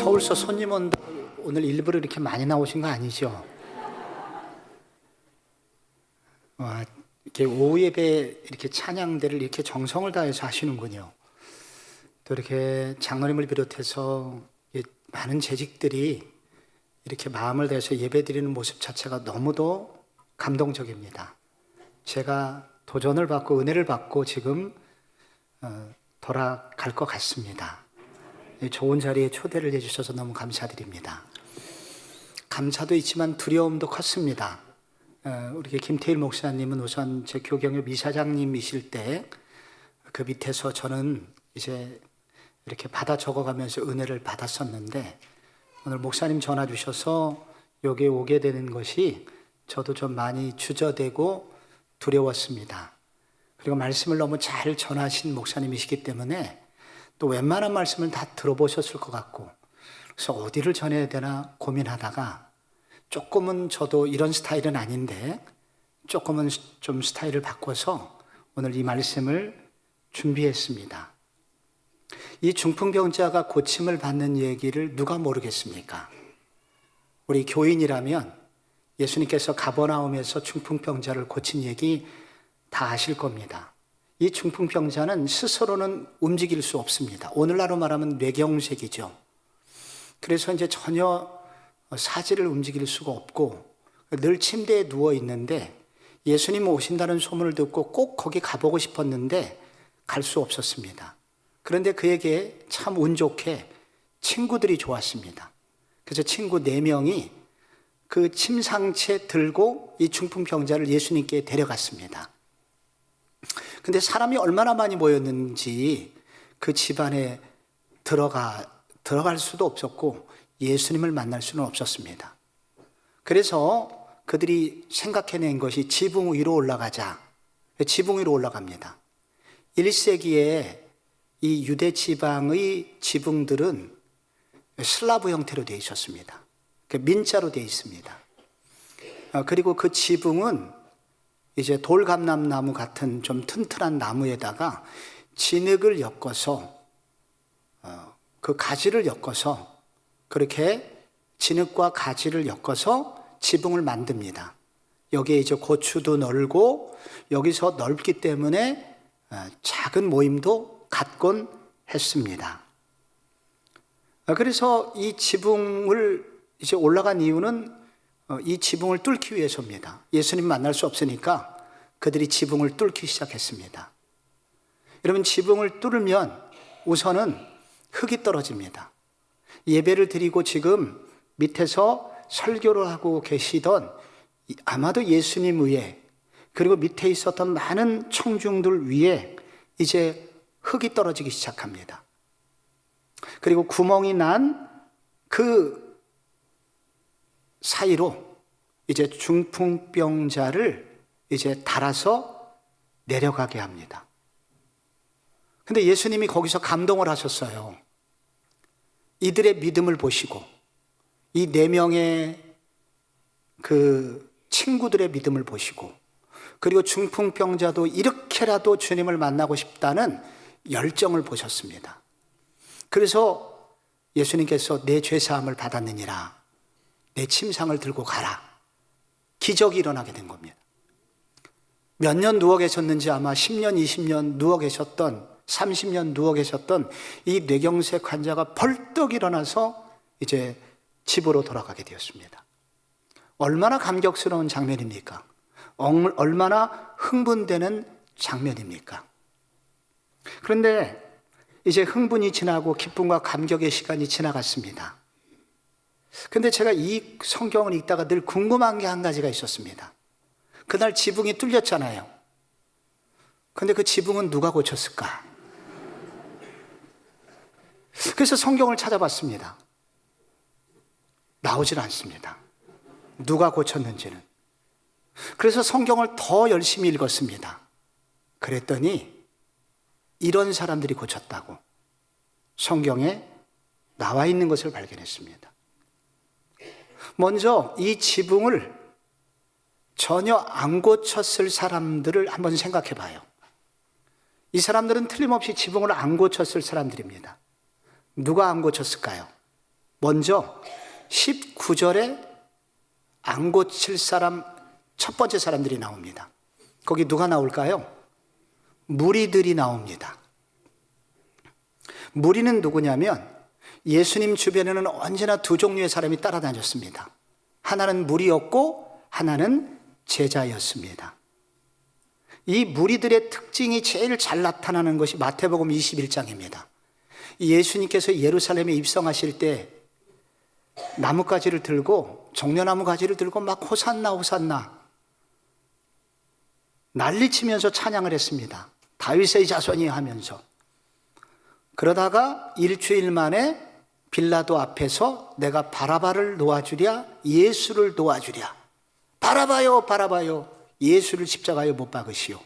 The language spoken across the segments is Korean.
서울서 손님 온다 오늘 일부러 이렇게 많이 나오신 거 아니죠? 와, 이렇게 오후 예배 이렇게 찬양대를 이렇게 정성을 다해서 하시는군요. 또 이렇게 장로님을 비롯해서 많은 재직들이 이렇게 마음을 다해서 예배드리는 모습 자체가 너무도 감동적입니다. 제가 도전을 받고 은혜를 받고 지금 돌아갈 것 같습니다. 좋은 자리에 초대를 해주셔서 너무 감사드립니다. 감사도 있지만 두려움도 컸습니다. 우리 김태일 목사님은 우선 제 교경협 이사장님이실 때 그 밑에서 저는 이제 이렇게 받아 적어가면서 은혜를 받았었는데 오늘 목사님 전화 주셔서 여기에 오게 되는 것이 저도 좀 많이 주저되고 두려웠습니다. 그리고 말씀을 너무 잘 전하신 목사님이시기 때문에 또 웬만한 말씀을 다 들어보셨을 것 같고 그래서 어디를 전해야 되나 고민하다가 조금은 저도 이런 스타일은 아닌데 조금은 좀 스타일을 바꿔서 오늘 이 말씀을 준비했습니다. 이 중풍병자가 고침을 받는 얘기를 누가 모르겠습니까? 우리 교인이라면 예수님께서 가버나움에서 중풍병자를 고친 얘기 다 아실 겁니다. 이 중풍병자는 스스로는 움직일 수 없습니다. 오늘날로 말하면 뇌경색이죠. 그래서 이제 전혀 사지를 움직일 수가 없고 늘 침대에 누워 있는데 예수님 오신다는 소문을 듣고 꼭 거기 가보고 싶었는데 갈 수 없었습니다. 그런데 그에게 참 운 좋게 친구들이 좋았습니다. 그래서 친구 4명이 그 침상채 들고 이 중풍병자를 예수님께 데려갔습니다. 근데 사람이 얼마나 많이 모였는지 그 집안에 들어갈 수도 없었고 예수님을 만날 수는 없었습니다. 그래서 그들이 생각해낸 것이 지붕 위로 올라가자. 지붕 위로 올라갑니다. 1세기에 이 유대 지방의 지붕들은 슬라브 형태로 되어 있었습니다. 민자로 되어 있습니다. 그리고 그 지붕은 이제 돌감람나무 같은 좀 튼튼한 나무에다가 진흙을 엮어서 그 가지를 엮어서 그렇게 진흙과 가지를 엮어서 지붕을 만듭니다. 여기에 이제 고추도 널고 여기서 넓기 때문에 작은 모임도 갖곤 했습니다. 그래서 이 지붕을 이제 올라간 이유는 이 지붕을 뚫기 위해서입니다. 예수님 만날 수 없으니까 그들이 지붕을 뚫기 시작했습니다. 여러분, 지붕을 뚫으면 우선은 흙이 떨어집니다. 예배를 드리고 지금 밑에서 설교를 하고 계시던 아마도 예수님 위에 그리고 밑에 있었던 많은 청중들 위에 이제 흙이 떨어지기 시작합니다. 그리고 구멍이 난 그 사이로 이제 중풍병자를 이제 달아서 내려가게 합니다. 근데 예수님이 거기서 감동을 하셨어요. 이들의 믿음을 보시고 이 4명의 그 친구들의 믿음을 보시고 그리고 중풍병자도 이렇게라도 주님을 만나고 싶다는 열정을 보셨습니다. 그래서 예수님께서 내 죄사함을 받았느니라 내 침상을 들고 가라. 기적이 일어나게 된 겁니다. 몇 년 누워 계셨는지 아마 10년, 20년 누워 계셨던 30년 누워 계셨던 이 뇌경색 환자가 벌떡 일어나서 이제 집으로 돌아가게 되었습니다. 얼마나 감격스러운 장면입니까? 얼마나 흥분되는 장면입니까? 그런데 이제 흥분이 지나고 기쁨과 감격의 시간이 지나갔습니다. 근데 제가 이 성경을 읽다가 늘 궁금한 게 한 가지가 있었습니다. 그날 지붕이 뚫렸잖아요. 근데 그 지붕은 누가 고쳤을까? 그래서 성경을 찾아봤습니다. 나오질 않습니다. 누가 고쳤는지는. 그래서 성경을 더 열심히 읽었습니다. 그랬더니 이런 사람들이 고쳤다고 성경에 나와 있는 것을 발견했습니다. 먼저 이 지붕을 전혀 안 고쳤을 사람들을 한번 생각해 봐요. 이 사람들은 틀림없이 지붕을 안 고쳤을 사람들입니다. 누가 안 고쳤을까요? 먼저 19절에 안 고칠 사람 첫 번째 사람들이 나옵니다. 거기 누가 나올까요? 무리들이 나옵니다. 무리는 누구냐면 예수님 주변에는 언제나 두 종류의 사람이 따라다녔습니다. 하나는 무리였고 하나는 제자였습니다. 이 무리들의 특징이 제일 잘 나타나는 것이 마태복음 21장입니다. 예수님께서 예루살렘에 입성하실 때 나뭇가지를 들고, 종려나무 가지를 들고 막 호산나 호산나 난리치면서 찬양을 했습니다. 다윗의 자손이 하면서. 그러다가 일주일 만에 빌라도 앞에서 내가 바라바를 놓아주랴, 예수를 놓아주랴. 바라바요, 바라바요. 예수를 십자가에 못 박으시오.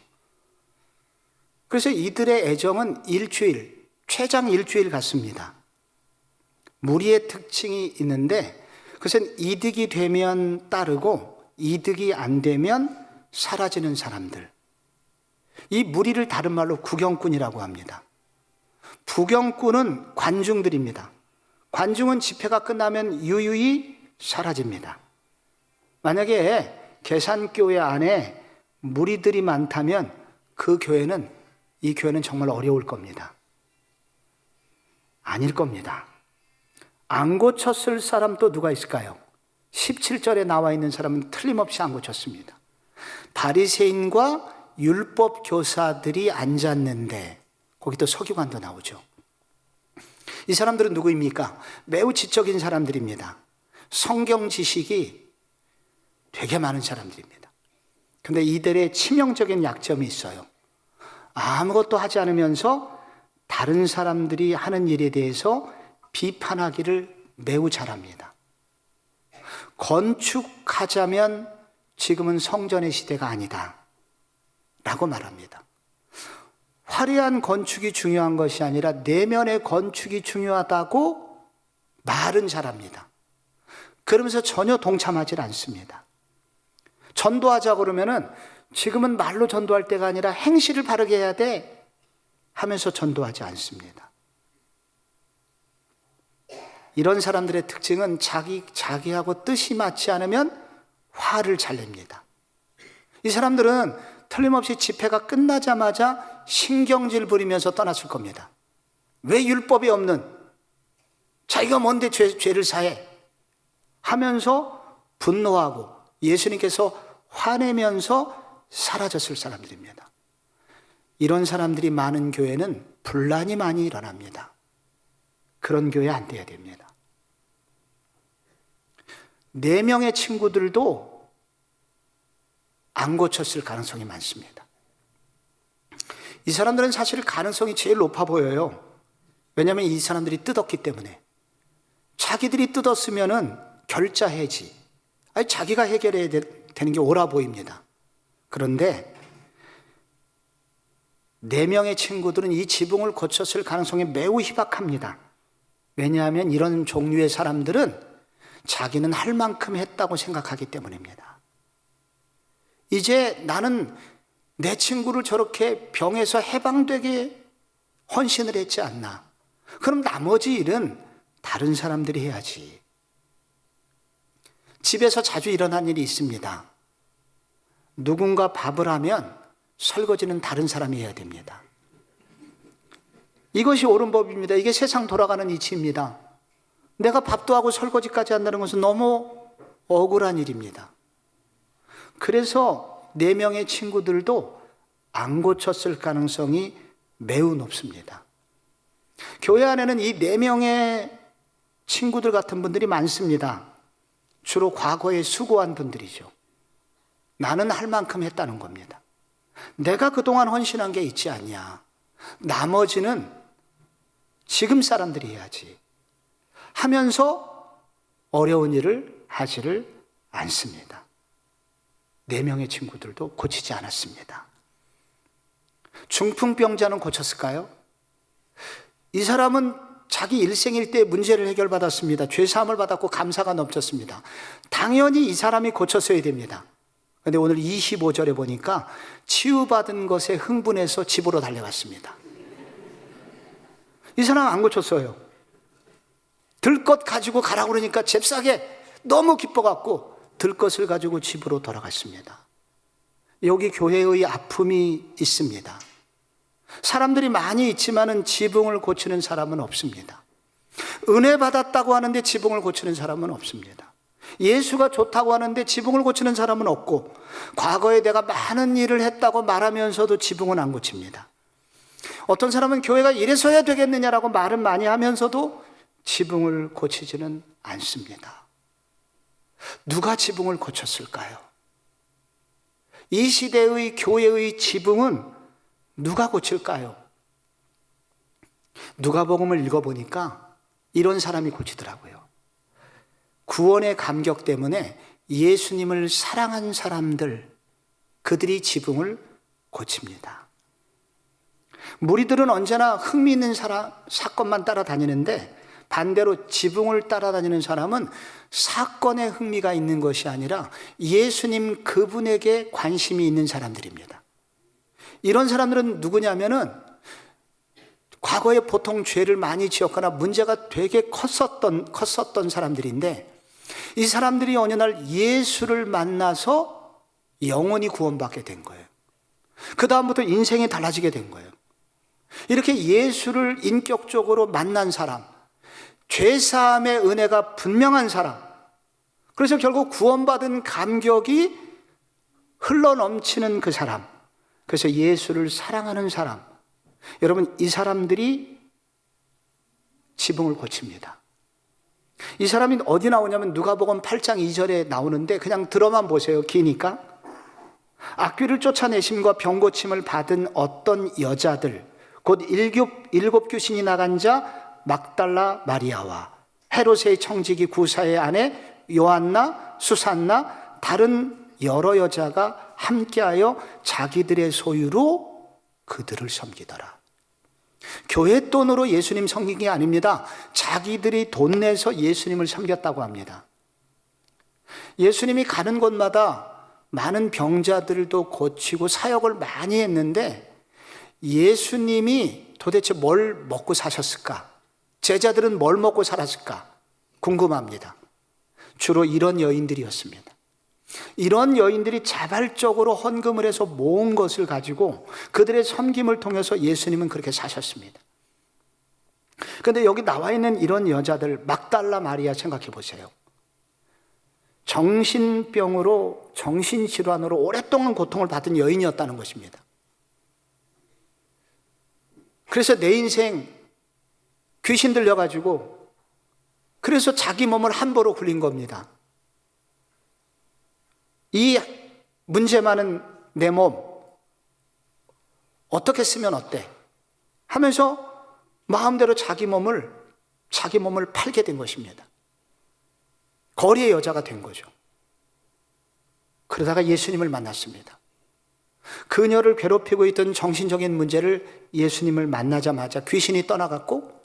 그래서 이들의 애정은 일주일, 최장 일주일 같습니다. 무리의 특징이 있는데 그것은 이득이 되면 따르고 이득이 안 되면 사라지는 사람들. 이 무리를 다른 말로 구경꾼이라고 합니다. 부경꾼은 관중들입니다. 관중은 집회가 끝나면 유유히 사라집니다. 만약에 계산교회 안에 무리들이 많다면 이 교회는 정말 어려울 겁니다. 아닐 겁니다. 안 고쳤을 사람 또 누가 있을까요? 17절에 나와 있는 사람은 틀림없이 안 고쳤습니다. 바리새인과 율법 교사들이 앉았는데 거기 또 서기관도 나오죠. 이 사람들은 누구입니까? 매우 지적인 사람들입니다. 성경 지식이 되게 많은 사람들입니다. 그런데 이들의 치명적인 약점이 있어요. 아무것도 하지 않으면서 다른 사람들이 하는 일에 대해서 비판하기를 매우 잘합니다. 건축하자면 지금은 성전의 시대가 아니다 라고 말합니다. 화려한 건축이 중요한 것이 아니라 내면의 건축이 중요하다고 말은 잘합니다. 그러면서 전혀 동참하지 않습니다. 전도하자고 그러면은 지금은 말로 전도할 때가 아니라 행실을 바르게 해야 돼 하면서 전도하지 않습니다. 이런 사람들의 특징은 자기하고 뜻이 맞지 않으면 화를 잘 냅니다. 이 사람들은 틀림없이 집회가 끝나자마자 신경질 부리면서 떠났을 겁니다. 왜 율법이 없는 자기가 뭔데 죄를 사해 하면서 분노하고 예수님께서 화내면서 사라졌을 사람들입니다. 이런 사람들이 많은 교회는 분란이 많이 일어납니다. 그런 교회 안 돼야 됩니다. 4명의 친구들도 안 고쳤을 가능성이 많습니다. 이 사람들은 사실 가능성이 제일 높아 보여요. 왜냐하면 이 사람들이 뜯었기 때문에. 자기들이 뜯었으면은 결자해지. 자기가 해결해야 되는 게 옳아 보입니다. 그런데 4명의 친구들은 이 지붕을 고쳤을 가능성이 매우 희박합니다. 왜냐하면 이런 종류의 사람들은 자기는 할 만큼 했다고 생각하기 때문입니다. 이제 나는 내 친구를 저렇게 병에서 해방되게 헌신을 했지 않나. 그럼 나머지 일은 다른 사람들이 해야지. 집에서 자주 일어난 일이 있습니다. 누군가 밥을 하면 설거지는 다른 사람이 해야 됩니다. 이것이 옳은 법입니다. 이게 세상 돌아가는 이치입니다. 내가 밥도 하고 설거지까지 한다는 것은 너무 억울한 일입니다. 그래서 4명의 친구들도 안 고쳤을 가능성이 매우 높습니다. 교회 안에는 이 4명의 친구들 같은 분들이 많습니다. 주로 과거에 수고한 분들이죠. 나는 할 만큼 했다는 겁니다. 내가 그동안 헌신한 게 있지 않냐. 나머지는 지금 사람들이 해야지 하면서 어려운 일을 하지를 않습니다. 4명의 친구들도 고치지 않았습니다. 중풍병자는 고쳤을까요? 이 사람은 자기 일생일 때 문제를 해결받았습니다. 죄사함을 받았고 감사가 넘쳤습니다. 당연히 이 사람이 고쳤어야 됩니다. 그런데 오늘 25절에 보니까 치유받은 것에 흥분해서 집으로 달려갔습니다. 이 사람 안 고쳤어요. 들것 가지고 가라고 그러니까 잽싸게 너무 기뻐갖고 들것을 가지고 집으로 돌아갔습니다. 여기 교회의 아픔이 있습니다. 사람들이 많이 있지만은 지붕을 고치는 사람은 없습니다. 은혜 받았다고 하는데 지붕을 고치는 사람은 없습니다. 예수가 좋다고 하는데 지붕을 고치는 사람은 없고, 과거에 내가 많은 일을 했다고 말하면서도 지붕은 안 고칩니다. 어떤 사람은 교회가 이래서야 되겠느냐라고 말은 많이 하면서도 지붕을 고치지는 않습니다. 누가 지붕을 고쳤을까요? 이 시대의 교회의 지붕은 누가 고칠까요? 누가복음을 읽어보니까 이런 사람이 고치더라고요. 구원의 감격 때문에 예수님을 사랑한 사람들, 그들이 지붕을 고칩니다. 무리들은 언제나 흥미있는 사건만 따라다니는데, 반대로 지붕을 따라다니는 사람은 사건에 흥미가 있는 것이 아니라 예수님 그분에게 관심이 있는 사람들입니다. 이런 사람들은 누구냐면은 과거에 보통 죄를 많이 지었거나 문제가 되게 컸었던 사람들인데, 이 사람들이 어느 날 예수를 만나서 영원히 구원받게 된 거예요. 그 다음부터 인생이 달라지게 된 거예요. 이렇게 예수를 인격적으로 만난 사람, 죄사함의 은혜가 분명한 사람, 그래서 결국 구원받은 감격이 흘러넘치는 그 사람, 그래서 예수를 사랑하는 사람, 여러분, 이 사람들이 지붕을 고칩니다. 이 사람이 어디 나오냐면 누가복음 8장 2절에 나오는데, 그냥 들어만 보세요. 기니까. 악귀를 쫓아내심과 병고침을 받은 어떤 여자들, 곧 일곱 귀신이 나간 자 막달라 마리아와 헤롯의 청지기 구사의 아내 요한나, 수산나, 다른 여러 여자가 함께하여 자기들의 소유로 그들을 섬기더라. 교회 돈으로 예수님 섬긴 게 아닙니다. 자기들이 돈 내서 예수님을 섬겼다고 합니다. 예수님이 가는 곳마다 많은 병자들도 고치고 사역을 많이 했는데, 예수님이 도대체 뭘 먹고 사셨을까? 제자들은 뭘 먹고 살았을까? 궁금합니다. 주로 이런 여인들이었습니다. 이런 여인들이 자발적으로 헌금을 해서 모은 것을 가지고 그들의 섬김을 통해서 예수님은 그렇게 사셨습니다. 그런데 여기 나와 있는 이런 여자들, 막달라 마리아 생각해 보세요. 정신병으로, 정신질환으로 오랫동안 고통을 받은 여인이었다는 것입니다. 그래서 내 인생 귀신 들려가지고, 그래서 자기 몸을 함부로 굴린 겁니다. 이 문제 많은 내 몸 어떻게 쓰면 어때? 하면서 마음대로 자기 몸을 팔게 된 것입니다. 거리의 여자가 된 거죠. 그러다가 예수님을 만났습니다. 그녀를 괴롭히고 있던 정신적인 문제를 예수님을 만나자마자 귀신이 떠나갔고,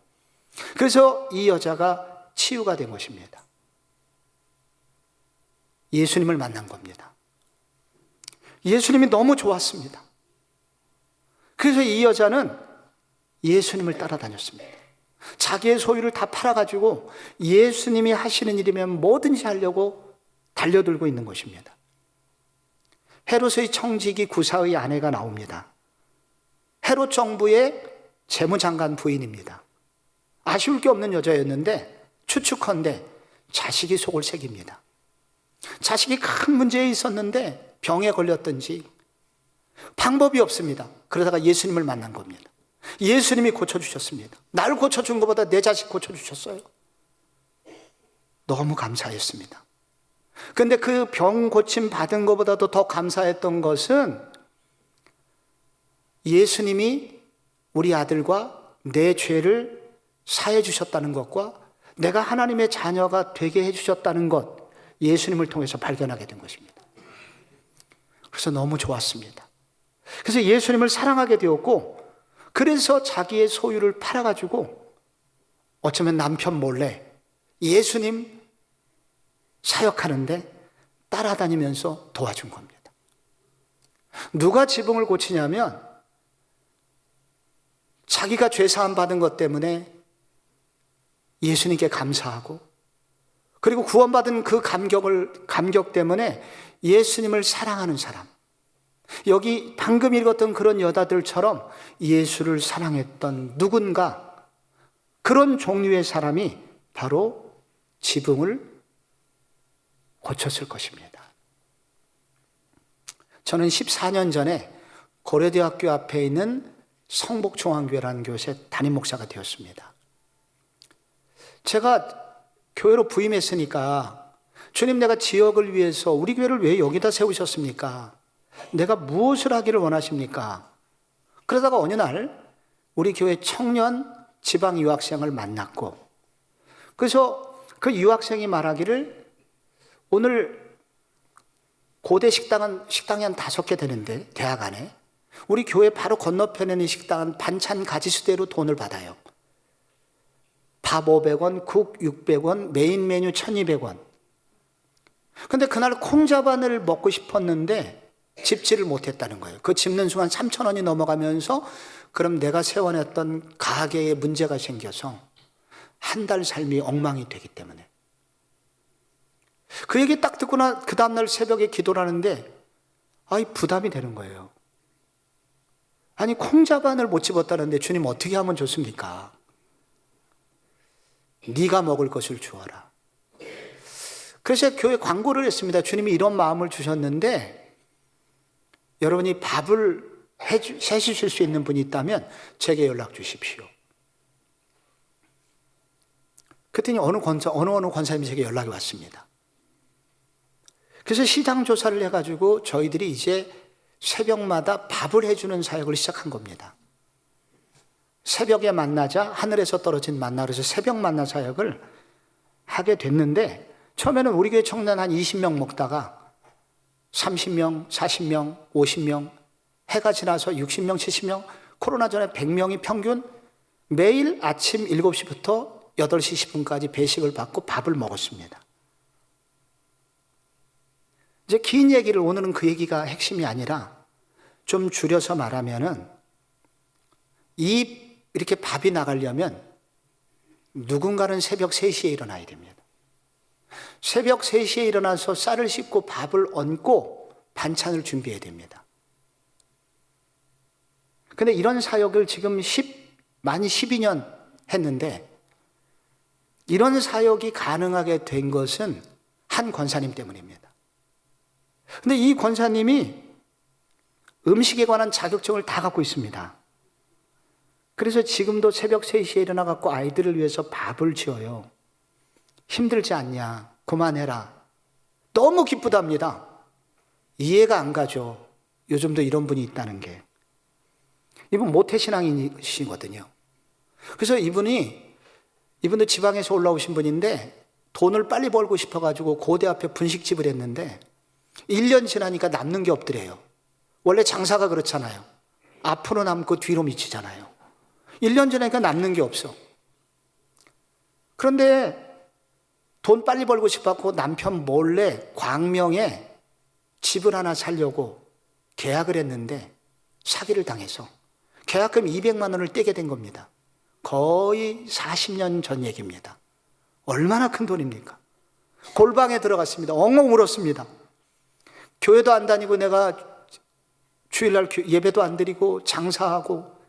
그래서 이 여자가 치유가 된 것입니다. 예수님을 만난 겁니다. 예수님이 너무 좋았습니다. 그래서 이 여자는 예수님을 따라다녔습니다. 자기의 소유를 다 팔아가지고 예수님이 하시는 일이면 뭐든지 하려고 달려들고 있는 것입니다. 헤롯의 청지기 구사의 아내가 나옵니다. 헤롯 정부의 재무장관 부인입니다. 아쉬울 게 없는 여자였는데 추측컨대 자식이 속을 새깁니다. 자식이 큰 문제에 있었는데 병에 걸렸든지 방법이 없습니다. 그러다가 예수님을 만난 겁니다. 예수님이 고쳐주셨습니다. 날 고쳐준 것보다 내 자식 고쳐주셨어요. 너무 감사했습니다. 그런데 그 병 고침 받은 것보다도 더 감사했던 것은 예수님이 우리 아들과 내 죄를 사해 주셨다는 것과 내가 하나님의 자녀가 되게 해주셨다는 것, 예수님을 통해서 발견하게 된 것입니다. 그래서 너무 좋았습니다. 그래서 예수님을 사랑하게 되었고, 그래서 자기의 소유를 팔아가지고 어쩌면 남편 몰래 예수님 사역하는데 따라다니면서 도와준 겁니다. 누가 지붕을 고치냐면 자기가 죄사함 받은 것 때문에 예수님께 감사하고, 그리고 구원받은 그 감격 때문에 예수님을 사랑하는 사람, 여기 방금 읽었던 그런 여자들처럼 예수를 사랑했던 누군가, 그런 종류의 사람이 바로 지붕을 고쳤을 것입니다. 저는 14년 전에 고려대학교 앞에 있는 성복중앙교회라는 교회에 담임 목사가 되었습니다. 제가 교회로 부임했으니까, 주님, 내가 지역을 위해서 우리 교회를 왜 여기다 세우셨습니까? 내가 무엇을 하기를 원하십니까? 그러다가 어느 날 우리 교회 청년 지방 유학생을 만났고, 그래서 그 유학생이 말하기를, 오늘 고대 식당이 한 5개 되는데, 대학 안에 우리 교회 바로 건너편에 있는 식당은 반찬 가지수대로 돈을 받아요. 밥 500원, 국 600원, 메인 메뉴 1200원. 근데 그날 콩자반을 먹고 싶었는데 집지를 못했다는 거예요. 그 집는 순간 3,000원이 넘어가면서, 그럼 내가 세워냈던 가게에 문제가 생겨서 한 달 삶이 엉망이 되기 때문에. 그 얘기 딱 듣고 그 다음날 새벽에 기도를 하는데, 부담이 되는 거예요. 아니, 콩자반을 못 집었다는데 주님 어떻게 하면 좋습니까? 네가 먹을 것을 주어라. 그래서 교회 광고를 했습니다. 주님이 이런 마음을 주셨는데, 여러분이 밥을 해주실 수 있는 분이 있다면 제게 연락 주십시오. 그랬더니 어느 권사님이 제게 연락이 왔습니다. 그래서 시장 조사를 해가지고 저희들이 이제 새벽마다 밥을 해주는 사역을 시작한 겁니다. 새벽에 만나자, 하늘에서 떨어진 만나, 그래서 새벽 만나 사역을 하게 됐는데, 처음에는 우리 교회 청년 한 20명 먹다가 30명, 40명, 50명, 해가 지나서 60명, 70명, 코로나 전에 100명이 평균 매일 아침 7시부터 8시 10분까지 배식을 받고 밥을 먹었습니다. 이제 긴 얘기를, 오늘은 그 얘기가 핵심이 아니라 좀 줄여서 말하면은, 이렇게 밥이 나가려면 누군가는 새벽 3시에 일어나야 됩니다. 새벽 3시에 일어나서 쌀을 씻고 밥을 얹고 반찬을 준비해야 됩니다. 근데 이런 사역을 지금 만 12년 했는데, 이런 사역이 가능하게 된 것은 한 권사님 때문입니다. 근데 이 권사님이 음식에 관한 자격증을 다 갖고 있습니다. 그래서 지금도 새벽 3시에 일어나갖고 아이들을 위해서 밥을 지어요. 힘들지 않냐? 그만해라. 너무 기쁘답니다. 이해가 안 가죠. 요즘도 이런 분이 있다는 게. 이분 모태신앙이시거든요. 그래서 이분도 지방에서 올라오신 분인데, 돈을 빨리 벌고 싶어가지고 고대 앞에 분식집을 했는데 1년 지나니까 남는 게 없더래요. 원래 장사가 그렇잖아요. 앞으로 남고 뒤로 미치잖아요. 1년 지나니까 남는 게 없어. 그런데 돈 빨리 벌고 싶었고 남편 몰래 광명에 집을 하나 사려고 계약을 했는데 사기를 당해서 계약금 200만 원을 떼게 된 겁니다. 거의 40년 전 얘기입니다. 얼마나 큰 돈입니까? 골방에 들어갔습니다. 엉엉 울었습니다. 교회도 안 다니고 내가 주일날 예배도 안 드리고 장사하고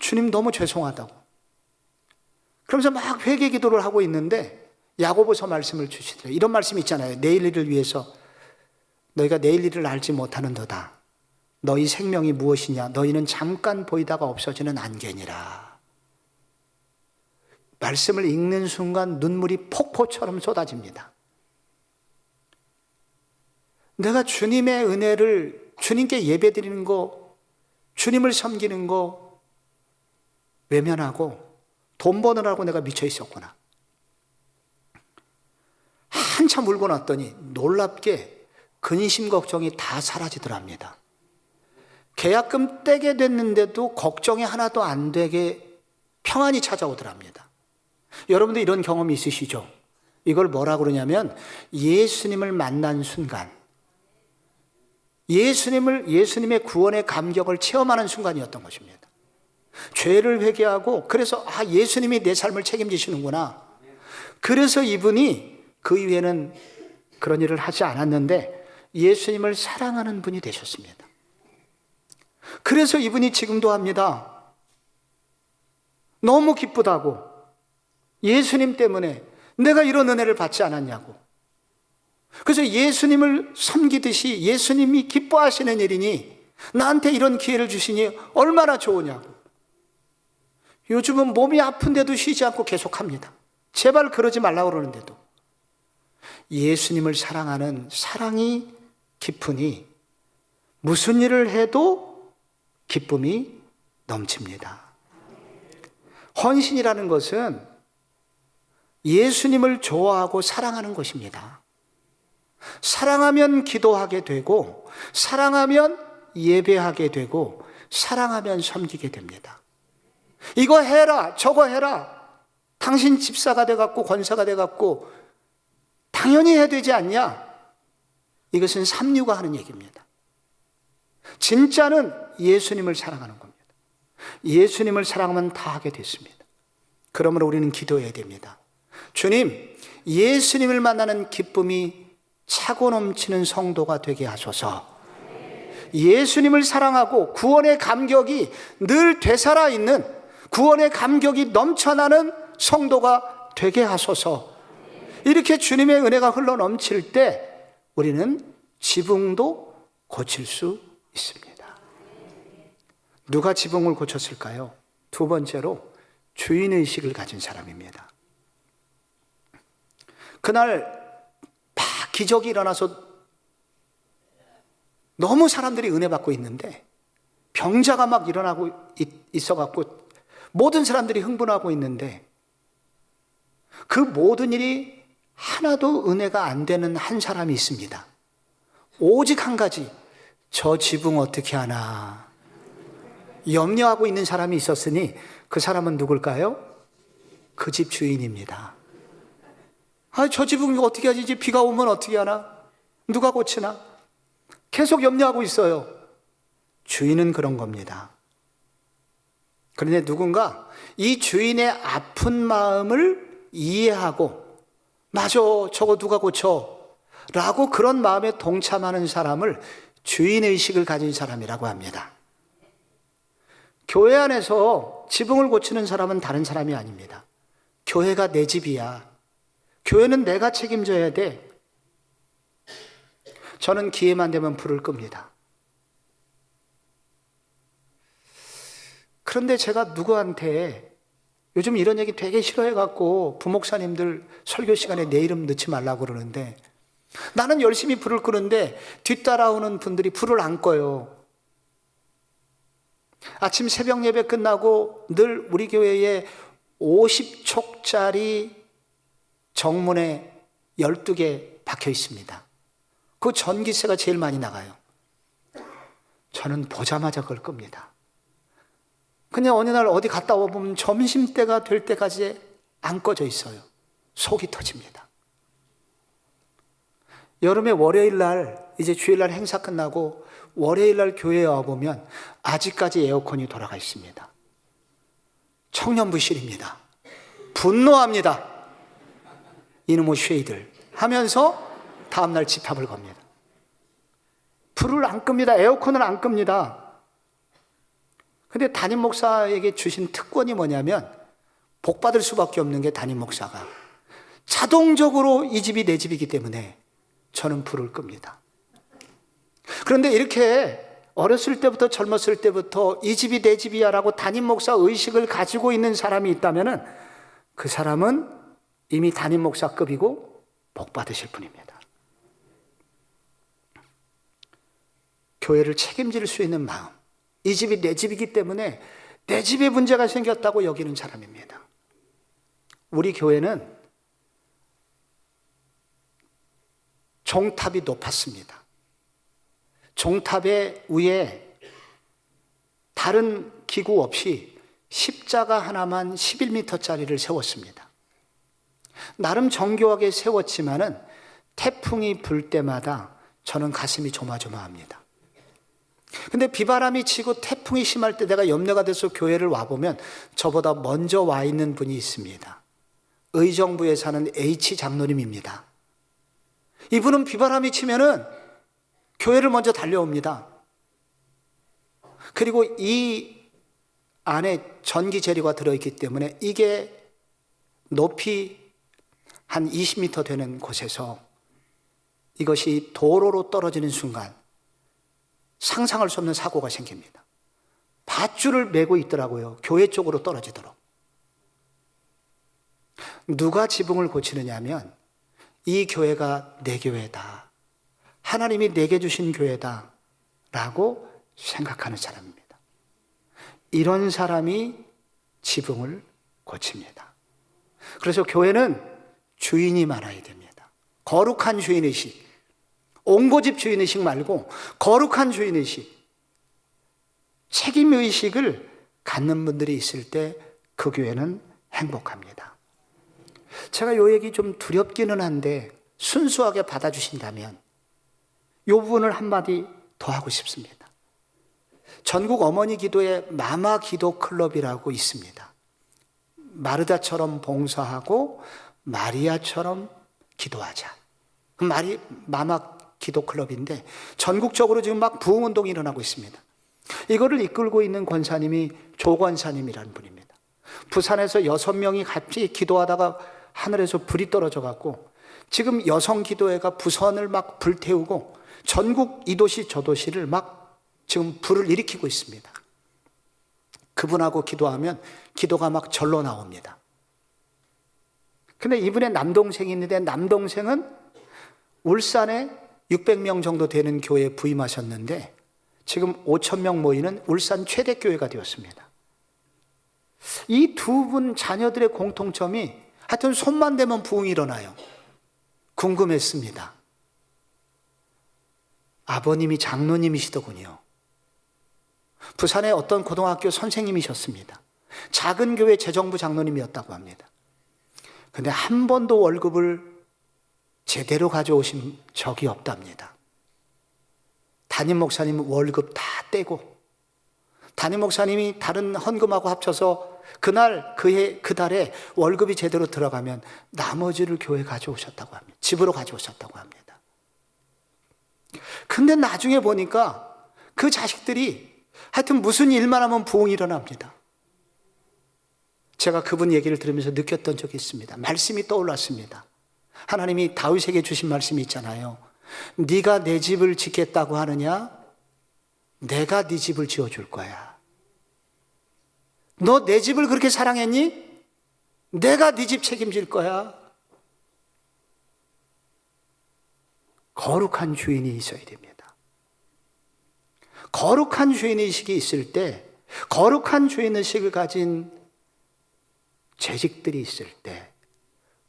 주님 너무 죄송하다고. 그러면서 막 회개 기도를 하고 있는데 야고보서 말씀을 주시더래요. 이런 말씀이 있잖아요. 내일 일을 위해서 너희가 내일 일을 알지 못하는도다. 너희 생명이 무엇이냐? 너희는 잠깐 보이다가 없어지는 안개니라. 말씀을 읽는 순간 눈물이 폭포처럼 쏟아집니다. 내가 주님의 은혜를, 주님께 예배드리는 거, 주님을 섬기는 거 외면하고 돈 버느라고 내가 미쳐 있었구나. 한참 울고 났더니 놀랍게 근심 걱정이 다 사라지더랍니다. 계약금 떼게 됐는데도 걱정이 하나도 안 되게 평안이 찾아오더랍니다. 여러분도 이런 경험이 있으시죠? 이걸 뭐라고 그러냐면 예수님을 만난 순간, 예수님의 구원의 감격을 체험하는 순간이었던 것입니다. 죄를 회개하고, 그래서 예수님이 내 삶을 책임지시는구나. 그래서 이분이 그 이후에는 그런 일을 하지 않았는데 예수님을 사랑하는 분이 되셨습니다. 그래서 이분이 지금도 합니다. 너무 기쁘다고. 예수님 때문에 내가 이런 은혜를 받지 않았냐고. 그래서 예수님을 섬기듯이 예수님이 기뻐하시는 일이니 나한테 이런 기회를 주시니 얼마나 좋으냐고. 요즘은 몸이 아픈데도 쉬지 않고 계속합니다. 제발 그러지 말라고 그러는데도. 예수님을 사랑하는 사랑이 깊으니 무슨 일을 해도 기쁨이 넘칩니다. 헌신이라는 것은 예수님을 좋아하고 사랑하는 것입니다. 사랑하면 기도하게 되고, 사랑하면 예배하게 되고, 사랑하면 섬기게 됩니다. 이거 해라, 저거 해라. 당신 집사가 돼갖고 권사가 돼갖고 당연히 해야 되지 않냐? 이것은 삼류가 하는 얘기입니다. 진짜는 예수님을 사랑하는 겁니다. 예수님을 사랑하면 다 하게 됐습니다. 그러므로 우리는 기도해야 됩니다. 주님, 예수님을 만나는 기쁨이 차고 넘치는 성도가 되게 하소서. 예수님을 사랑하고 구원의 감격이 늘 되살아 있는, 구원의 감격이 넘쳐나는 성도가 되게 하소서. 이렇게 주님의 은혜가 흘러 넘칠 때 우리는 지붕도 고칠 수 있습니다. 누가 지붕을 고쳤을까요? 두 번째로 주인의식을 가진 사람입니다. 그날 막 기적이 일어나서 너무 사람들이 은혜 받고 있는데 병자가 막 일어나고 있어갖고 모든 사람들이 흥분하고 있는데 그 모든 일이 하나도 은혜가 안 되는 한 사람이 있습니다. 오직 한 가지, 저 지붕 어떻게 하나 염려하고 있는 사람이 있었으니 그 사람은 누굴까요? 그 집 주인입니다. 저 지붕 어떻게 하지? 이제 비가 오면 어떻게 하나? 누가 고치나? 계속 염려하고 있어요. 주인은 그런 겁니다. 그런데 누군가 이 주인의 아픈 마음을 이해하고, 맞아, 저거 누가 고쳐? 라고 그런 마음에 동참하는 사람을 주인의식을 가진 사람이라고 합니다. 교회 안에서 지붕을 고치는 사람은 다른 사람이 아닙니다. 교회가 내 집이야. 교회는 내가 책임져야 돼. 저는 기회만 되면 불을 끕니다. 그런데 제가 누구한테 요즘 이런 얘기 되게 싫어해갖고 부목사님들 설교 시간에 내 이름 넣지 말라고 그러는데 나는 열심히 불을 끄는데 뒤따라오는 분들이 불을 안 꺼요. 아침 새벽 예배 끝나고 늘 우리 교회에 50촉짜리 정문에 12개 박혀 있습니다. 그 전기세가 제일 많이 나가요. 저는 보자마자 그걸 끕니다. 그냥 어느 날 어디 갔다 와보면 점심때가 될 때까지 안 꺼져 있어요. 속이 터집니다. 여름에 월요일 날, 이제 주일날 행사 끝나고 월요일 날 교회에 와보면 아직까지 에어컨이 돌아가 있습니다. 청년부실입니다. 분노합니다. 이놈의 쉐이들 하면서 다음날 집합을 겁니다. 불을 안 끕니다. 에어컨을 안 끕니다. 근데 담임 목사에게 주신 특권이 뭐냐면 복 받을 수밖에 없는 게 담임 목사가 자동적으로 이 집이 내 집이기 때문에 저는 불을 끕니다. 그런데 이렇게 어렸을 때부터 젊었을 때부터 이 집이 내 집이야 라고 담임 목사 의식을 가지고 있는 사람이 있다면 그 사람은 이미 담임 목사급이고 복 받으실 분입니다. 교회를 책임질 수 있는 마음, 이 집이 내 집이기 때문에 내 집에 문제가 생겼다고 여기는 사람입니다. 우리 교회는 종탑이 높았습니다. 종탑의 위에 다른 기구 없이 십자가 하나만 11m짜리를 세웠습니다. 나름 정교하게 세웠지만은 태풍이 불 때마다 저는 가슴이 조마조마합니다. 근데 비바람이 치고 태풍이 심할 때 내가 염려가 돼서 교회를 와보면 저보다 먼저 와 있는 분이 있습니다. 의정부에 사는 H 장로님입니다. 이분은 비바람이 치면은 교회를 먼저 달려옵니다. 그리고 이 안에 전기 재료가 들어있기 때문에 이게 높이 한 20m 되는 곳에서 이것이 도로로 떨어지는 순간 상상할 수 없는 사고가 생깁니다. 밧줄을 메고 있더라고요. 교회 쪽으로 떨어지도록. 누가 지붕을 고치느냐 하면 이 교회가 내 교회다. 하나님이 내게 주신 교회다. 라고 생각하는 사람입니다. 이런 사람이 지붕을 고칩니다. 그래서 교회는 주인이 많아야 됩니다. 거룩한 주인의식. 옹고집 주인의식 말고 거룩한 주인의식. 책임의식을 갖는 분들이 있을 때 그 교회는 행복합니다. 제가 이 얘기 좀 두렵기는 한데 순수하게 받아주신다면 이 부분을 한마디 더 하고 싶습니다. 전국 어머니 기도에 마마 기도 클럽이라고 있습니다. 마르다처럼 봉사하고 마리아처럼 기도하자. 마마 기도 클럽인데 전국적으로 지금 막 부흥 운동이 일어나고 있습니다. 이거를 이끌고 있는 권사님이 조 권사님이라는 분입니다. 부산에서 6명이 같이 기도하다가 하늘에서 불이 떨어져 갖고 지금 여성 기도회가 부산을 막 불태우고 전국 이 도시 저 도시를 막 지금 불을 일으키고 있습니다. 그분하고 기도하면 기도가 막 절로 나옵니다. 근데 이분의 남동생이 있는데 남동생은 울산에 600명 정도 되는 교회에 부임하셨는데 지금 5,000명 모이는 울산 최대 교회가 되었습니다. 이 두 분 자녀들의 공통점이 하여튼 손만 대면 부흥이 일어나요. 궁금했습니다. 아버님이 장로님이시더군요. 부산의 어떤 고등학교 선생님이셨습니다. 작은 교회 재정부 장로님이었다고 합니다. 근데 한 번도 월급을 제대로 가져오신 적이 없답니다. 담임 목사님 월급 다 떼고 담임 목사님이 다른 헌금하고 합쳐서 그날 그 달에 월급이 제대로 들어가면 나머지를 교회 가져오셨다고 합니다. 집으로 가져오셨다고 합니다. 근데 나중에 보니까 그 자식들이 하여튼 무슨 일만 하면 부흥이 일어납니다. 제가 그분 얘기를 들으면서 느꼈던 적이 있습니다. 말씀이 떠올랐습니다. 하나님이 다윗에게 주신 말씀이 있잖아요. 네가 내 집을 짓겠다고 하느냐? 내가 네 집을 지어줄 거야. 너 내 집을 그렇게 사랑했니? 내가 네 집 책임질 거야. 거룩한 주인이 있어야 됩니다. 거룩한 주인의식이 있을 때, 거룩한 주인의식을 가진 재직들이 있을 때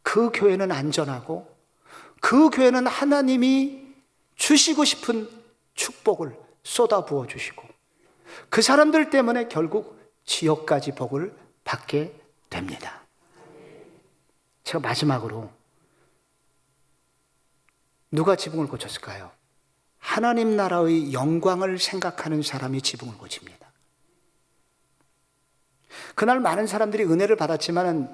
그 교회는 안전하고 그 교회는 하나님이 주시고 싶은 축복을 쏟아부어 주시고 그 사람들 때문에 결국 지역까지 복을 받게 됩니다. 제가 마지막으로 누가 지붕을 고쳤을까요? 하나님 나라의 영광을 생각하는 사람이 지붕을 고칩니다. 그날 많은 사람들이 은혜를 받았지만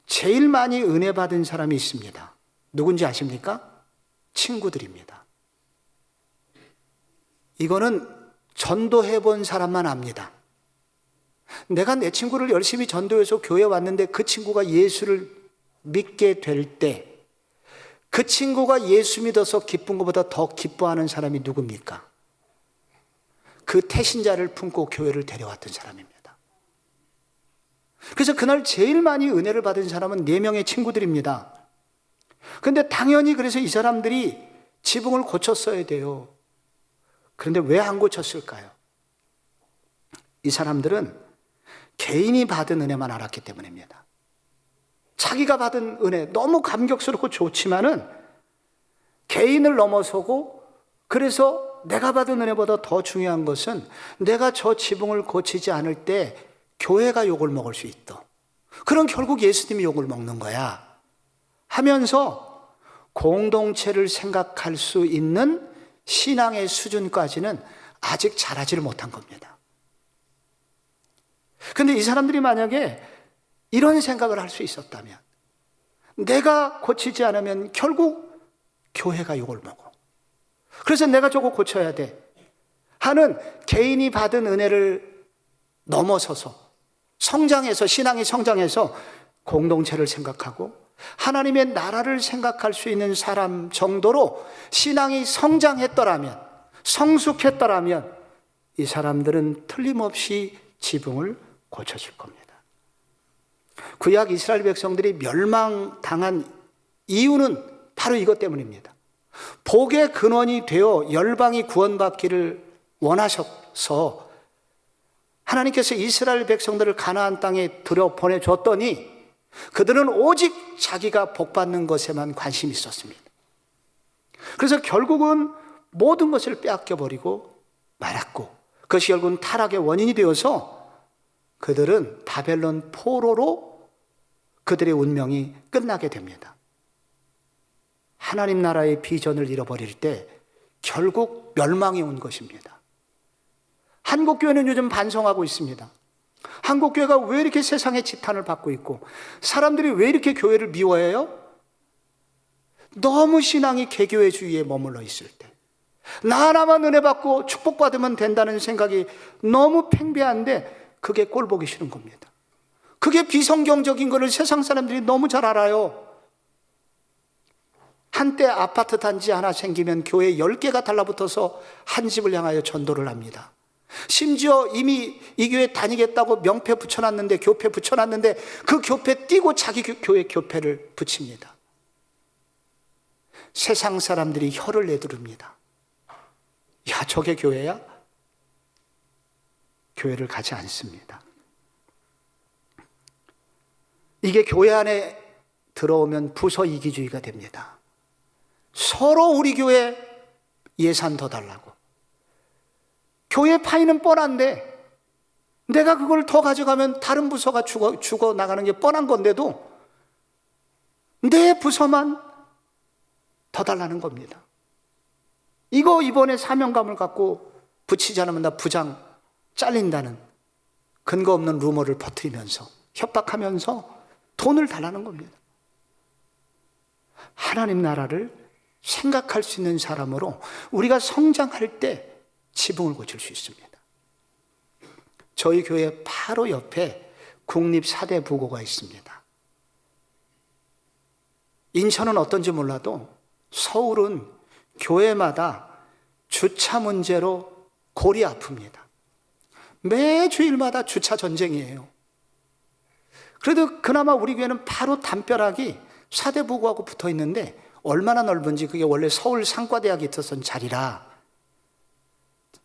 제일 많이 은혜 받은 사람이 있습니다. 누군지 아십니까? 친구들입니다. 이거는 전도해 본 사람만 압니다. 내가 내 친구를 열심히 전도해서 교회에 왔는데 그 친구가 예수를 믿게 될 때 그 친구가 예수 믿어서 기쁜 것보다 더 기뻐하는 사람이 누굽니까? 그 태신자를 품고 교회를 데려왔던 사람입니다. 그래서 그날 제일 많이 은혜를 받은 사람은 4명의 친구들입니다. 그런데 당연히 그래서 이 사람들이 지붕을 고쳤어야 돼요. 그런데 왜 안 고쳤을까요? 이 사람들은 개인이 받은 은혜만 알았기 때문입니다. 자기가 받은 은혜 너무 감격스럽고 좋지만은 개인을 넘어서고 그래서 내가 받은 은혜보다 더 중요한 것은 내가 저 지붕을 고치지 않을 때 교회가 욕을 먹을 수 있다. 그럼 결국 예수님이 욕을 먹는 거야 하면서 공동체를 생각할 수 있는 신앙의 수준까지는 아직 자라지를 못한 겁니다. 근데 이 사람들이 만약에 이런 생각을 할 수 있었다면, 내가 고치지 않으면 결국 교회가 욕을 먹어. 그래서 내가 저거 고쳐야 돼 하는 개인이 받은 은혜를 넘어서서 성장해서, 신앙이 성장해서 공동체를 생각하고 하나님의 나라를 생각할 수 있는 사람 정도로 신앙이 성장했더라면, 성숙했더라면 이 사람들은 틀림없이 지붕을 고쳐줄 겁니다. 구약 이스라엘 백성들이 멸망당한 이유는 바로 이것 때문입니다. 복의 근원이 되어 열방이 구원받기를 원하셔서 하나님께서 이스라엘 백성들을 가나안 땅에 들여보내줬더니 그들은 오직 자기가 복받는 것에만 관심이 있었습니다. 그래서 결국은 모든 것을 빼앗겨버리고 말았고, 그것이 결국은 타락의 원인이 되어서 그들은 바벨론 포로로 그들의 운명이 끝나게 됩니다. 하나님 나라의 비전을 잃어버릴 때 결국 멸망이 온 것입니다. 한국교회는 요즘 반성하고 있습니다. 한국교회가 왜 이렇게 세상의 지탄을 받고 있고 사람들이 왜 이렇게 교회를 미워해요? 너무 신앙이 개교회주의에 머물러 있을 때, 나 하나만 은혜 받고 축복받으면 된다는 생각이 너무 팽배한데 그게 꼴 보기 싫은 겁니다. 그게 비성경적인 것을 세상 사람들이 너무 잘 알아요. 한때 아파트 단지 하나 생기면 교회 10개가 달라붙어서 한 집을 향하여 전도를 합니다. 심지어 이미 이 교회 다니겠다고 명패 붙여놨는데, 교패 붙여놨는데 그 교패 띄고 자기 교회 교패를 붙입니다. 세상 사람들이 혀를 내두릅니다. 야, 저게 교회야? 교회를 가지 않습니다. 이게 교회 안에 들어오면 부서 이기주의가 됩니다. 서로 우리 교회 예산 더 달라고. 교회 파이는 뻔한데 내가 그걸 더 가져가면 다른 부서가 죽어 나가는 게 뻔한 건데도 내 부서만 더 달라는 겁니다. 이거 이번에 사명감을 갖고 붙이지 않으면 나 부장 잘린다는 근거 없는 루머를 퍼뜨리면서 협박하면서 돈을 달라는 겁니다. 하나님 나라를 생각할 수 있는 사람으로 우리가 성장할 때 지붕을 고칠 수 있습니다. 저희 교회 바로 옆에 국립사대부고가 있습니다. 인천은 어떤지 몰라도 서울은 교회마다 주차 문제로 골이 아픕니다. 매 주일마다 주차 전쟁이에요. 그래도 그나마 우리 교회는 바로 담벼락이 사대부고하고 붙어 있는데 얼마나 넓은지, 그게 원래 서울 상과대학이 있었던 자리라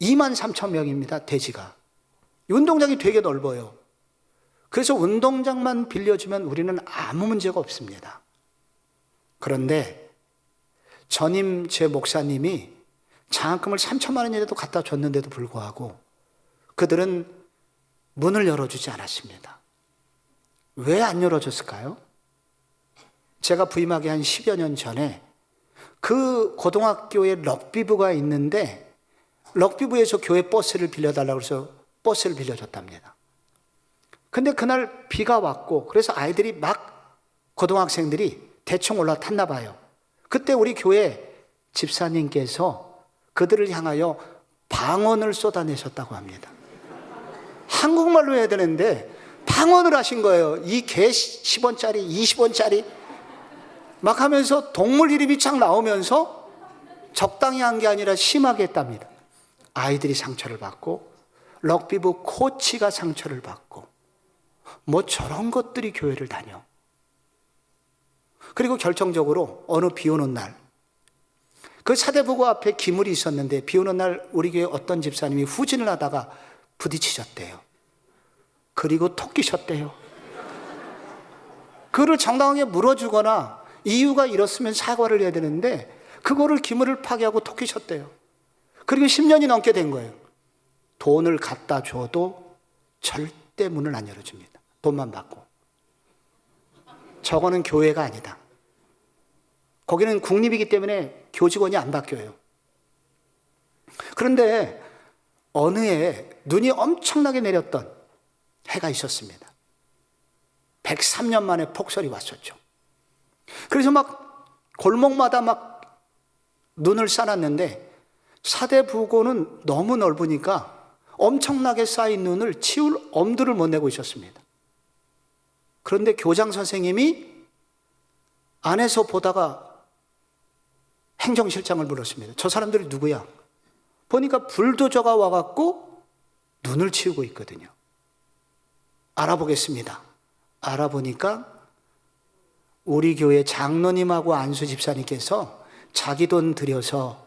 23,000명입니다. 대지가. 운동장이 되게 넓어요. 그래서 운동장만 빌려주면 우리는 아무 문제가 없습니다. 그런데 전임 제 목사님이 장학금을 3천만 원이라도 갖다 줬는데도 불구하고 그들은 문을 열어주지 않았습니다. 왜 안 열어줬을까요? 제가 부임하기 한 10여 년 전에 그 고등학교에 럭비부가 있는데 럭비부에서 교회 버스를 빌려달라고 해서 버스를 빌려줬답니다. 근데 그날 비가 왔고 그래서 아이들이 막 고등학생들이 대충 올라탔나 봐요. 그때 우리 교회 집사님께서 그들을 향하여 방언을 쏟아내셨다고 합니다. 한국말로 해야 되는데 방언을 하신 거예요. 이 개 10원짜리, 20원짜리 막 하면서 동물 이름이 착 나오면서 적당히 한 게 아니라 심하게 했답니다. 아이들이 상처를 받고 럭비부 코치가 상처를 받고 뭐 저런 것들이 교회를 다녀. 그리고 결정적으로 어느 비 오는 날, 그 사대부고 앞에 기물이 있었는데 비 오는 날 우리 교회 어떤 집사님이 후진을 하다가 부딪히셨대요. 그리고 토끼셨대요. 그를 정당하게 물어주거나 이유가 이렇으면 사과를 해야 되는데 그거를 기물을 파괴하고 토끼셨대요. 그리고 10년이 넘게 된 거예요. 돈을 갖다 줘도 절대 문을 안 열어줍니다. 돈만 받고. 저거는 교회가 아니다. 거기는 국립이기 때문에 교직원이 안 바뀌어요. 그런데 어느 해에 눈이 엄청나게 내렸던 해가 있었습니다. 103년 만에 폭설이 왔었죠. 그래서 막 골목마다 막 눈을 쌓았는데 사대부고는 너무 넓으니까 엄청나게 쌓인 눈을 치울 엄두를 못 내고 있었습니다. 그런데 교장 선생님이 안에서 보다가 행정실장을 불렀습니다. 저 사람들이 누구야? 보니까 불도저가 와갖고 눈을 치우고 있거든요. 알아보겠습니다. 알아보니까 우리 교회 장로님하고 안수 집사님께서 자기 돈 들여서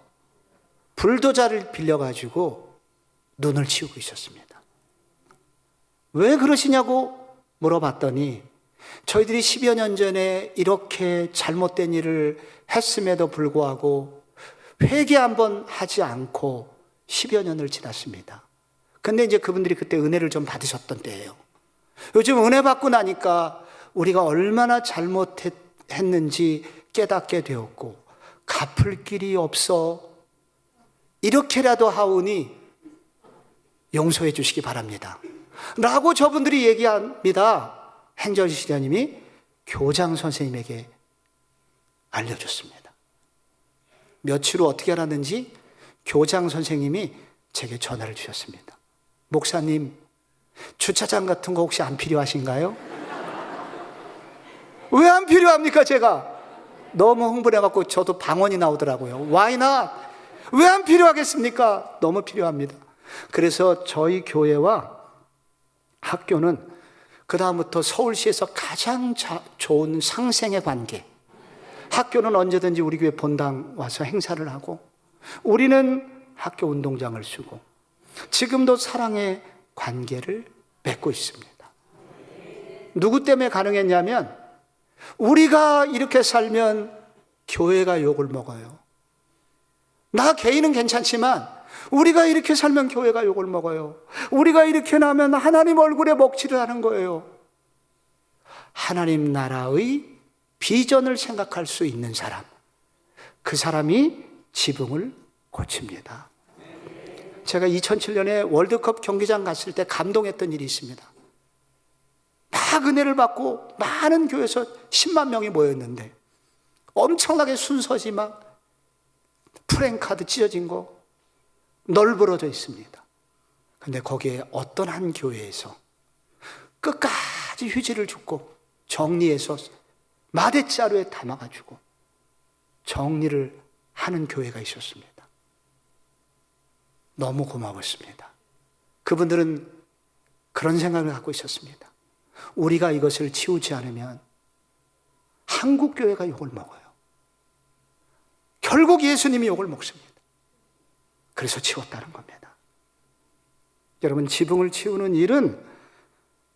불도저를 빌려가지고 눈을 치우고 있었습니다. 왜 그러시냐고 물어봤더니 저희들이 10여 년 전에 이렇게 잘못된 일을 했음에도 불구하고 회개 한번 하지 않고 10여 년을 지났습니다. 근데 이제 그분들이 그때 은혜를 좀 받으셨던 때예요. 요즘 은혜 받고 나니까 우리가 얼마나 잘못했는지 깨닫게 되었고 갚을 길이 없어 이렇게라도 하오니 용서해 주시기 바랍니다 라고 저분들이 얘기합니다. 행정실장님이 교장 선생님에게 알려줬습니다. 며칠 후 어떻게 알았는지 교장 선생님이 제게 전화를 주셨습니다. 목사님, 주차장 같은 거 혹시 안 필요하신가요? 왜 안 필요합니까? 제가 너무 흥분해갖고 저도 방언이 나오더라고요. Why not? 왜 안 필요하겠습니까? 너무 필요합니다. 그래서 저희 교회와 학교는 그 다음부터 서울시에서 가장 좋은 상생의 관계. 학교는 언제든지 우리 교회 본당 와서 행사를 하고 우리는 학교 운동장을 쓰고 지금도 사랑의 관계를 맺고 있습니다. 누구 때문에 가능했냐면 우리가 이렇게 살면 교회가 욕을 먹어요. 나 개인은 괜찮지만 우리가 이렇게 살면 교회가 욕을 먹어요. 우리가 이렇게 나면 하나님 얼굴에 먹칠을 하는 거예요. 하나님 나라의 비전을 생각할 수 있는 사람, 그 사람이 지붕을 고칩니다. 제가 2007년에 월드컵 경기장 갔을 때 감동했던 일이 있습니다. 막 은혜를 받고 많은 교회에서 10만 명이 모였는데 엄청나게 순서지 막 프랭카드 찢어진 거 널브러져 있습니다. 근데 거기에 어떤 한 교회에서 끝까지 휴지를 줍고 정리해서 마대자루에 담아가지고 정리를 하는 교회가 있었습니다. 너무 고마웠습니다. 그분들은 그런 생각을 갖고 있었습니다. 우리가 이것을 치우지 않으면 한국 교회가 욕을 먹어요. 결국 예수님이 욕을 먹습니다. 그래서 치웠다는 겁니다. 여러분, 지붕을 치우는 일은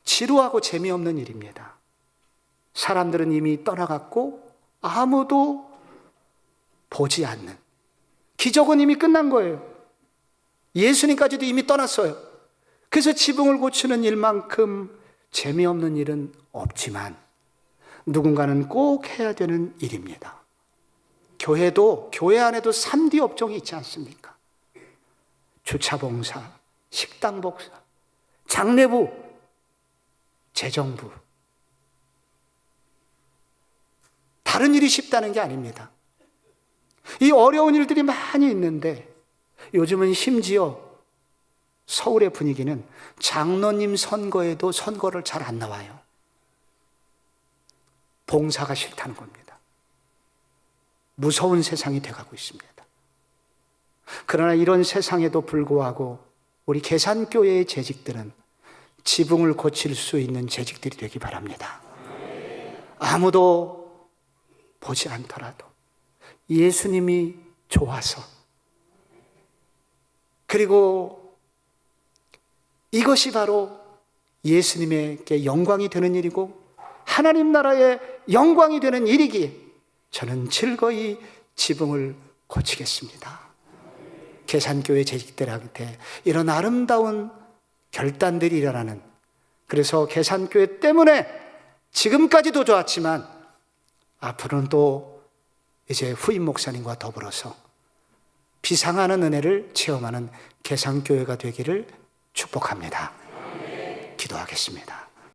지루하고 재미없는 일입니다. 사람들은 이미 떠나갔고 아무도 보지 않는, 기적은 이미 끝난 거예요. 예수님까지도 이미 떠났어요. 그래서 지붕을 고치는 일만큼 재미없는 일은 없지만 누군가는 꼭 해야 되는 일입니다. 교회도, 교회 안에도 3D 업종이 있지 않습니까? 주차봉사, 식당복사, 장례부, 재정부. 다른 일이 쉽다는 게 아닙니다. 이 어려운 일들이 많이 있는데 요즘은 심지어 서울의 분위기는 장로님 선거에도 선거를 잘 안 나와요. 봉사가 싫다는 겁니다. 무서운 세상이 돼가고 있습니다. 그러나 이런 세상에도 불구하고 우리 계산교회의 재직들은 지붕을 고칠 수 있는 재직들이 되기 바랍니다. 아무도 보지 않더라도 예수님이 좋아서, 그리고 이것이 바로 예수님에게 영광이 되는 일이고 하나님 나라의 영광이 되는 일이기에 저는 즐거이 지붕을 고치겠습니다. 계산교회 재직들한테 이런 아름다운 결단들이 일어나는, 그래서 계산교회 때문에 지금까지도 좋았지만 앞으로는 또 이제 후임 목사님과 더불어서 비상하는 은혜를 체험하는 개상교회가 되기를 축복합니다. 기도하겠습니다.